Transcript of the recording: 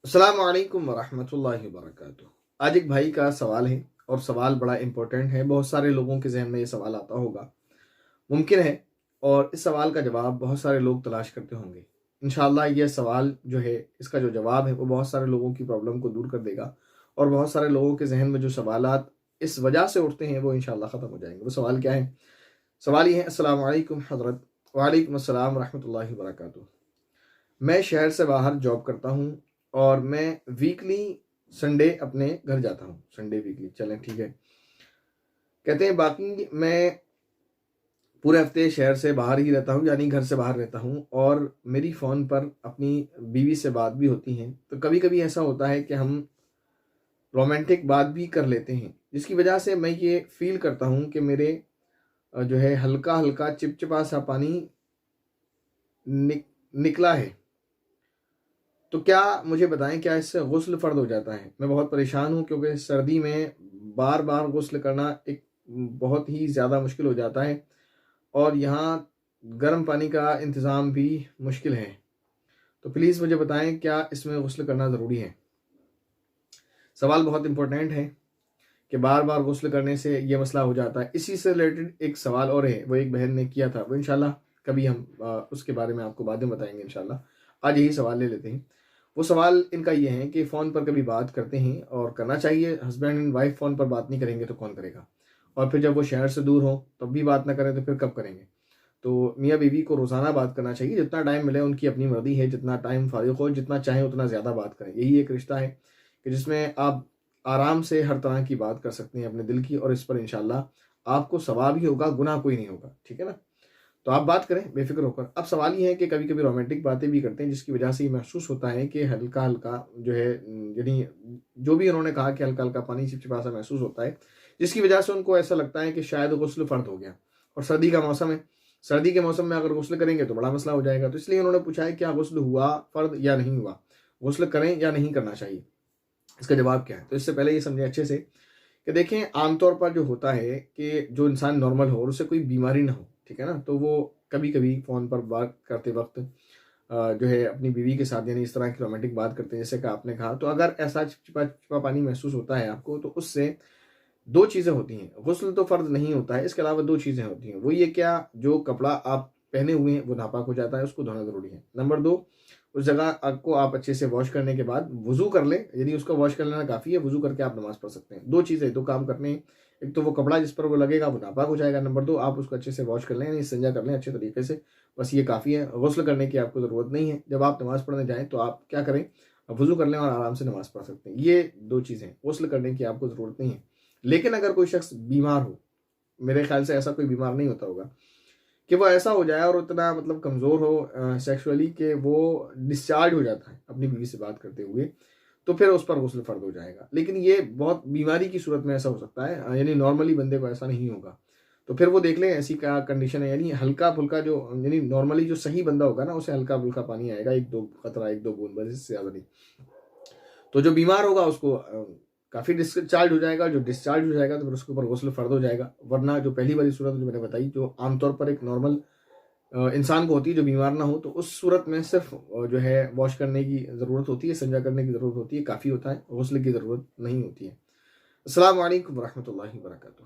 السلام علیکم ورحمۃ اللہ وبرکاتہ۔ آج ایک بھائی کا سوال ہے اور سوال بڑا امپورٹنٹ ہے، بہت سارے لوگوں کے ذہن میں یہ سوال آتا ہوگا، ممکن ہے، اور اس سوال کا جواب بہت سارے لوگ تلاش کرتے ہوں گے۔ انشاءاللہ یہ سوال جو ہے، اس کا جو جواب ہے وہ بہت سارے لوگوں کی پرابلم کو دور کر دے گا، اور بہت سارے لوگوں کے ذہن میں جو سوالات اس وجہ سے اٹھتے ہیں وہ انشاءاللہ ختم ہو جائیں گے۔ وہ سوال کیا ہے؟ سوال یہ ہے: السلام علیکم حضرت۔ وعلیکم السلام ورحمۃ اللہ وبرکاتہ۔ میں شہر سے باہر جاب کرتا ہوں اور میں ویکلی سنڈے اپنے گھر جاتا ہوں۔ سنڈے ویکلی، چلیں ٹھیک ہے، کہتے ہیں باقی میں پورے ہفتے شہر سے باہر ہی رہتا ہوں، یعنی گھر سے باہر رہتا ہوں، اور میری فون پر اپنی بیوی سے بات بھی ہوتی ہیں، تو کبھی کبھی ایسا ہوتا ہے کہ ہم رومانٹک بات بھی کر لیتے ہیں، جس کی وجہ سے میں یہ فیل کرتا ہوں کہ میرے جو ہے ہلکا ہلکا چپچپا سا پانی نکلا ہے۔ تو کیا مجھے بتائیں، کیا اس سے غسل فرض ہو جاتا ہے؟ میں بہت پریشان ہوں، کیونکہ سردی میں بار بار غسل کرنا ایک بہت ہی زیادہ مشکل ہو جاتا ہے، اور یہاں گرم پانی کا انتظام بھی مشکل ہے۔ تو پلیز مجھے بتائیں، کیا اس میں غسل کرنا ضروری ہے؟ سوال بہت امپورٹنٹ ہے کہ بار بار غسل کرنے سے یہ مسئلہ ہو جاتا ہے۔ اسی سے ریلیٹڈ ایک سوال اور ہے، وہ ایک بہن نے کیا تھا، وہ انشاءاللہ کبھی ہم اس کے بارے میں آپ کو بعد میں بتائیں گے انشاءاللہ۔ آج یہی سوال لے لیتے ہیں۔ وہ سوال ان کا یہ ہے کہ فون پر کبھی بات کرتے ہیں، اور کرنا چاہیے، ہسبینڈ اینڈ وائف فون پر بات نہیں کریں گے تو کون کرے گا؟ اور پھر جب وہ شہر سے دور ہوں تب بھی بات نہ کریں تو پھر کب کریں گے؟ تو میاں بیوی کو روزانہ بات کرنا چاہیے، جتنا ٹائم ملے، ان کی اپنی مرضی ہے، جتنا ٹائم فارغ ہو، جتنا چاہیں اتنا زیادہ بات کریں۔ یہی ایک رشتہ ہے کہ جس میں آپ آرام سے ہر طرح کی بات کر سکتے ہیں اپنے دل کی، اور اس پر انشاءاللہ آپ کو ثواب ہی ہوگا، گناہ کوئی نہیں ہوگا، ٹھیک ہے نا؟ تو آپ بات کریں بے فکر ہو کر۔ اب سوال یہ ہے کہ کبھی کبھی رومانٹک باتیں بھی کرتے ہیں، جس کی وجہ سے یہ محسوس ہوتا ہے کہ ہلکا ہلکا جو ہے، یعنی جو بھی انہوں نے کہا کہ ہلکا ہلکا پانی چپچپا سا محسوس ہوتا ہے، جس کی وجہ سے ان کو ایسا لگتا ہے کہ شاید غسل فرض ہو گیا، اور سردی کا موسم ہے، سردی کے موسم میں اگر غسل کریں گے تو بڑا مسئلہ ہو جائے گا۔ تو اس لیے انہوں نے پوچھا ہے کیا غسل ہوا فرض یا نہیں ہوا، غسل کریں یا نہیں کرنا چاہیے، اس کا جواب کیا ہے؟ تو اس سے پہلے یہ سمجھیں اچھے سے کہ دیکھیں، عام طور پر جو ہوتا ہے کہ جو انسان نارمل ہو اور اسے کوئی بیماری نہ ہو، ٹھیک ہے نا، تو وہ کبھی کبھی فون پر بات کرتے وقت جو ہے اپنی بیوی کے ساتھ، یعنی اس طرح کی رومانٹک بات کرتے ہیں جیسے کہ آپ نے کہا، تو اگر ایسا چپچپا چپا پانی محسوس ہوتا ہے آپ کو، تو اس سے دو چیزیں ہوتی ہیں۔ غسل تو فرض نہیں ہوتا ہے، اس کے علاوہ دو چیزیں ہوتی ہیں۔ وہ یہ کیا، جو کپڑا آپ پہنے ہوئے ہیں وہ ناپاک ہو جاتا ہے، اس کو دھونا ضروری ہے۔ نمبر دو، اس جگہ آپ کو آپ اچھے سے واش کرنے کے بعد وضو کر لیں، یعنی اس کو واش کر لینا کافی ہے، وضو کر کے آپ نماز پڑھ سکتے ہیں۔ دو چیزیں، دو کام کرنے ہیں۔ ایک تو وہ کپڑا جس پر وہ لگے گا وہ ناپاک ہو جائے گا، نمبر دو آپ اس کو اچھے سے واش کر لیں، یعنی استنجا کر لیں اچھے طریقے سے، بس یہ کافی ہے۔ غسل کرنے کی آپ کو ضرورت نہیں ہے۔ جب آپ نماز پڑھنے جائیں تو آپ کیا کریں، وضو کر لیں اور آرام سے نماز پڑھ سکتے ہیں۔ یہ دو چیزیں، غسل کرنے کی آپ کو ضرورت نہیں ہے۔ لیکن اگر کوئی شخص بیمار ہو، میرے خیال سے ایسا کوئی بیمار نہیں ہوتا ہوگا کہ وہ ایسا ہو جائے اور اتنا مطلب کمزور ہو سیکشولی کہ وہ ڈسچارج ہو جاتا ہے اپنی بیوی سے بات کرتے ہوئے، تو پھر اس پر غسل فرض ہو جائے گا۔ لیکن یہ بہت بیماری کی صورت میں ایسا ہو سکتا ہے، یعنی نارملی بندے کو ایسا نہیں ہوگا، تو پھر وہ دیکھ لیں ایسی کیا کنڈیشن ہے، یعنی ہلکا پھلکا جو، یعنی نارملی جو صحیح بندہ ہوگا نا، اسے ہلکا پھلکا پانی آئے گا، ایک دو قطرہ، ایک دو بوند، بس اس سے زیادہ نہیں۔ تو جو بیمار ہوگا اس کو کافی ڈسچارج ہو جائے گا، جو ڈسچارج ہو جائے گا تو پھر اس کے اوپر غسل فرض ہو جائے گا۔ ورنہ جو پہلی والی صورت جو میں نے بتائی، جو عام طور پر ایک نارمل انسان کو ہوتی ہے جو بیمار نہ ہو، تو اس صورت میں صرف جو ہے واش کرنے کی ضرورت ہوتی ہے، سنجا کرنے کی ضرورت ہوتی ہے، کافی ہوتا ہے، غسل کی ضرورت نہیں ہوتی ہے۔ السلام علیکم ورحمۃ اللہ وبرکاتہ۔